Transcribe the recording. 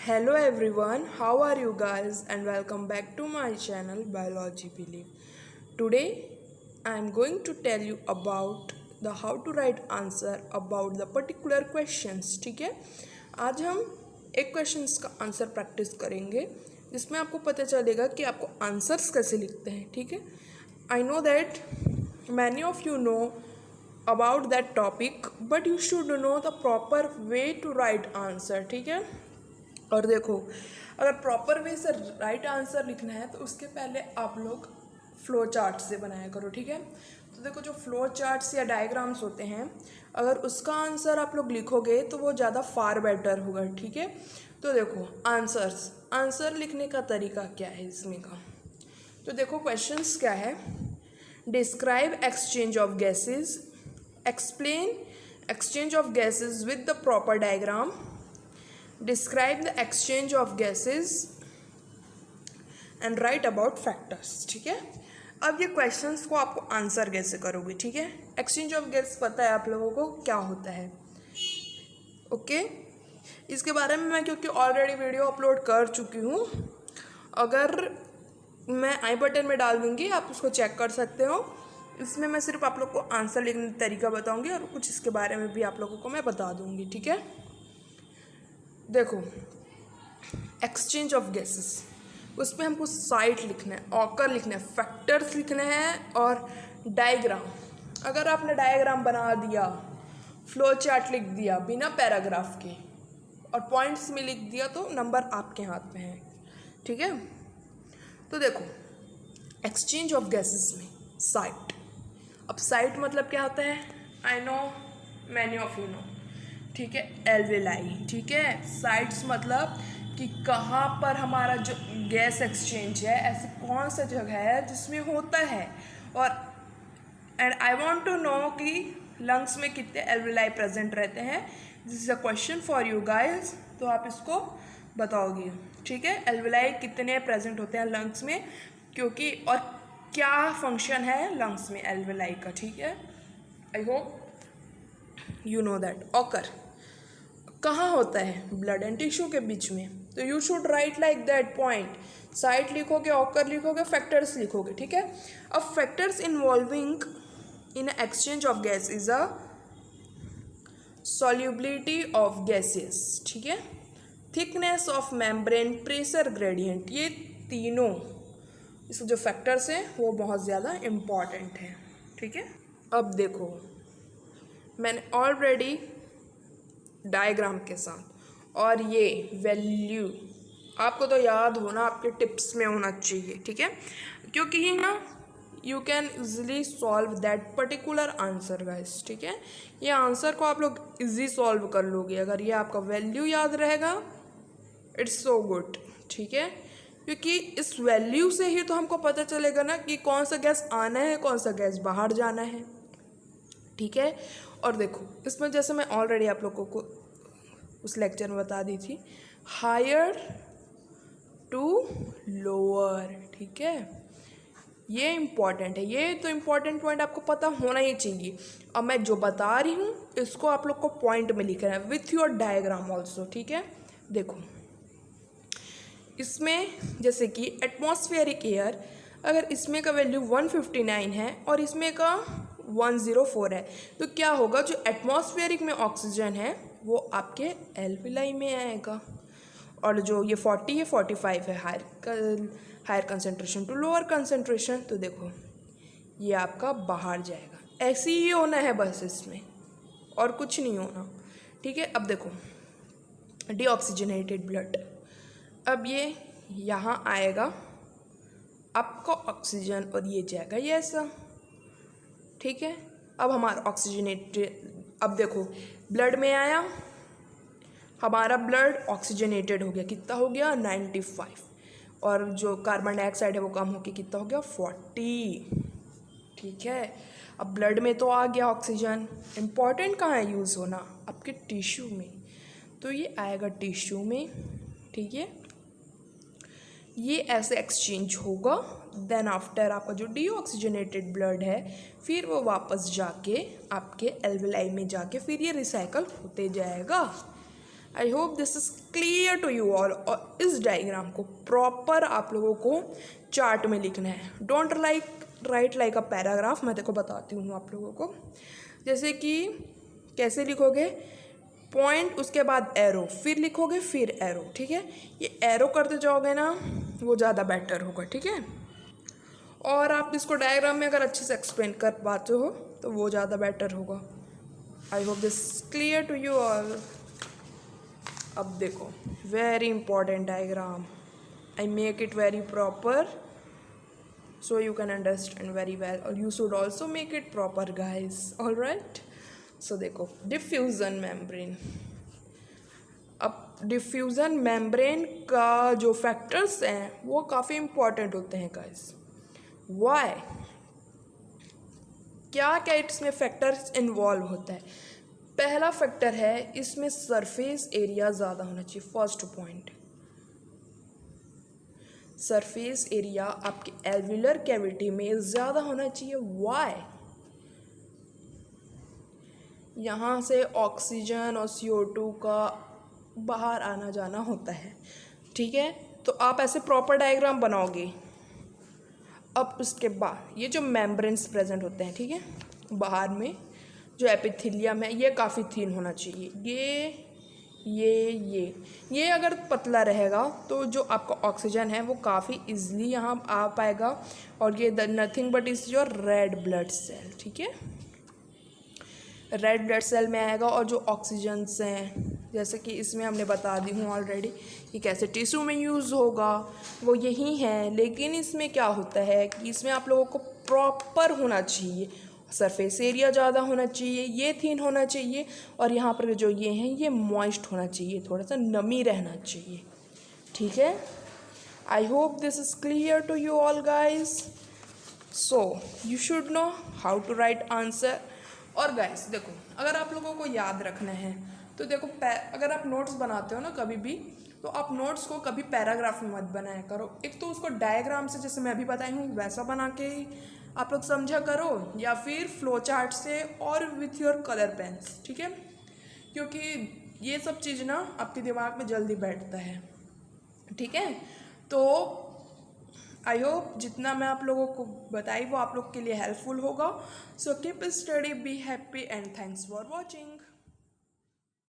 Hello everyone, how are you guys and welcome back to my channel Biology Believe. Today I am going to tell you about the how to write answer about the particular questions. ठीक है, आज हम एक questions का answer practice करेंगे जिसमें आपको पता चलेगा कि आपको आंसर्स कैसे लिखते हैं. ठीक है, I know that many of you know about that topic but you should know the proper way to write answer. ठीक है, और देखो अगर प्रॉपर वे से राइट आंसर लिखना है तो उसके पहले आप लोग फ्लो चार्ट से बनाया करो. ठीक है, तो देखो जो फ्लो चार्ट्स या डायग्राम्स होते हैं अगर उसका आंसर आप लोग लिखोगे तो वो ज़्यादा फार बेटर होगा. ठीक है, तो देखो आंसर लिखने का तरीका क्या है इसमें का. तो देखो क्वेश्चंस क्या है. Describe exchange of gases, explain exchange of gases with the proper diagram, describe the exchange of gases and write about factors. ठीक है, अब ये क्वेश्चंस को आपको आंसर कैसे करोगे. ठीक है, एक्सचेंज ऑफ गैस पता है आप लोगों को क्या होता है. ओके, इसके बारे में मैं क्योंकि ऑलरेडी वीडियो अपलोड कर चुकी हूँ, अगर मैं आई बटन में डाल दूँगी आप उसको चेक कर सकते हो. इसमें मैं सिर्फ आप लोग को आंसर लिखने का तरीका बताऊँगी और कुछ इसके बारे में भी आप लोगों को मैं बता दूँगी. ठीक है, देखो एक्सचेंज ऑफ गैसेस उसमें हमको साइट लिखना है, ऑकर लिखना है, फैक्टर्स लिखने हैं और डायग्राम. अगर आपने डायग्राम बना दिया, फ्लो चार्ट लिख दिया बिना पैराग्राफ के और पॉइंट्स में लिख दिया तो नंबर आपके हाथ में है. ठीक है, तो देखो एक्सचेंज ऑफ गैसेस में साइट. अब साइट मतलब क्या होता है, I know many of you no. ठीक है, एल्वेलाई. ठीक है, साइट्स मतलब कि कहाँ पर हमारा जो गैस एक्सचेंज है, ऐसी कौन सा जगह है जिसमें होता है. और and I want to know कि लंग्स में कितने एल्वेलाई प्रेजेंट रहते हैं. This is a question for you guys, तो आप इसको बताओगे. ठीक है, एल्वेलाई कितने प्रेजेंट होते हैं लंग्स में, क्योंकि और क्या फंक्शन है लंग्स में एल्वेलाई का. ठीक है, I hope you know that. Occur कहाँ होता है, ब्लड एंड टिश्यू के बीच में. तो you should write like that point. Site लिखोगे, ऑकर लिखोगे, फैक्टर्स लिखोगे. ठीक है, अब factors involving in exchange of gas is a solubility of gases. ठीक है, thickness of membrane, pressure gradient, ये तीनों इस जो फैक्टर्स हैं वो बहुत ज़्यादा इम्पॉर्टेंट है. ठीक है, अब देखो मैंने ऑलरेडी डायग्राम के साथ और ये वैल्यू आपको तो याद होना, आपके टिप्स में होना चाहिए. ठीक है, क्योंकि ये ना you can easily solve that particular answer guys. ठीक है, ये आंसर को आप लोग इजी सॉल्व कर लोगे अगर ये आपका वैल्यू याद रहेगा. It's so good. ठीक है, क्योंकि इस वैल्यू से ही तो हमको पता चलेगा ना कि कौन सा गैस आना है, कौन सा गैस बाहर जाना है. ठीक है, और देखो इसमें जैसे मैं ऑलरेडी आप लोगों को उस लेक्चर में बता दी थी, हायर टू लोअर. ठीक है, ये इम्पॉर्टेंट है, ये तो इम्पॉर्टेंट पॉइंट आपको पता होना ही चाहिए. अब मैं जो बता रही हूँ इसको आप लोग को पॉइंट में लिखना है विथ योर डायग्राम ऑल्सो. ठीक है, देखो इसमें जैसे कि एटमॉस्फेरिक एयर, अगर इसमें का वैल्यू 159 है और इसमें का 104 है तो क्या होगा, जो एटमॉस्फेरिक में ऑक्सीजन है वो आपके एल्वेलाई में आएगा और जो ये 40 है 45 है higher concentration to lower concentration. तो देखो ये आपका बाहर जाएगा. ऐसे ही होना है बस, इसमें और कुछ नहीं होना. ठीक है, अब देखो डीऑक्सीजनेटेड ब्लड, अब ये यहाँ आएगा आपका ऑक्सीजन और ये जाएगा ये ऐसा. ठीक है, अब हमारा ऑक्सीजनेटेड, अब देखो ब्लड में आया, हमारा ब्लड ऑक्सीजनेटेड हो गया, कितना हो गया 95, और जो कार्बन डाइऑक्साइड है वो कम होकर कितना हो गया 40. ठीक है, अब ब्लड में तो आ गया ऑक्सीजन. इम्पॉर्टेंट कहाँ है यूज़ होना, आपके टिश्यू में. तो ये आएगा टिश्यू में. ठीक है, ये ऐसे एक्सचेंज होगा. देन आफ्टर आपका जो डीऑक्सीजनेटेड ब्लड है फिर वो वापस जाके आपके एल्वेलाई में जाके फिर ये रिसाइकल होते जाएगा. I hope this is clear to you all. और इस डायग्राम को प्रॉपर आप लोगों को चार्ट में लिखना है। Don't write like a paragraph. मैं देखो बताती हूँ आप लोगों को, जैसे कि कैसे लिखोगे, पॉइंट उसके बाद एरो, फिर लिखोगे फिर एरो, ठीक है। ये एरो करते जाओगे ना, वो ज़्यादा बेटर होगा, ठीक है। और आप इसको डायग्राम में अगर अच्छे से एक्सप्लेन कर पाते हो तो वो ज़्यादा बेटर होगा। I hope this clear to you all. अब देखो, very important diagram, I make it very proper so you can understand very well, or you should also make it proper guys, all right। so देखो, diffusion membrane. अब diffusion membrane का जो factors हैं वो काफ़ी important होते हैं guys. Y, क्या क्या इसमें फैक्टर्स इन्वॉल्व होता है। पहला फैक्टर है, इसमें सरफेस एरिया ज़्यादा होना चाहिए। फर्स्ट पॉइंट, सरफेस एरिया आपके एल्वुलर कैविटी में ज़्यादा होना चाहिए। वाई, यहाँ से ऑक्सीजन और CO2 का बाहर आना जाना होता है, ठीक है। तो आप ऐसे प्रॉपर डायग्राम बनाओगे। अब उसके बाद ये जो मेम्ब्रेन्स प्रेजेंट होते हैं, ठीक है, बाहर में जो एपिथेलियम है ये काफ़ी थिन होना चाहिए। ये अगर पतला रहेगा तो जो आपका ऑक्सीजन है वो काफ़ी इजीली यहाँ आ पाएगा। और ये nothing but is your red blood cell, ठीक है। रेड ब्लड सेल में आएगा। और जो ऑक्सीजन्स हैं, जैसे कि इसमें हमने बता दी हूँ ऑलरेडी, ये कैसे टिश्यू में यूज़ होगा वो यही है। लेकिन इसमें क्या होता है कि इसमें आप लोगों को प्रॉपर होना चाहिए, सरफेस एरिया ज़्यादा होना चाहिए, ये थिन होना चाहिए, और यहाँ पर जो ये हैं ये मॉइस्ट होना चाहिए, थोड़ा सा नमी रहना चाहिए, ठीक है। I hope this is clear to you all guys. So you should know how to write answer. और गाइस देखो, अगर आप लोगों को याद रखना है तो देखो, अगर आप नोट्स बनाते हो ना कभी भी, तो आप नोट्स को कभी पैराग्राफ में मत बनाया करो। एक तो उसको डायग्राम से, जैसे मैं अभी बताई हूँ वैसा बना के ही आप लोग समझा करो, या फिर फ्लो चार्ट से, और विथ योर कलर पेन्स, ठीक है। क्योंकि ये सब चीज़ ना आपके दिमाग में जल्दी बैठता है, ठीक है। तो आई होप जितना मैं आप लोगों को बताई वो आप लोग के लिए हेल्पफुल होगा। So keep study, be happy and thanks for watching.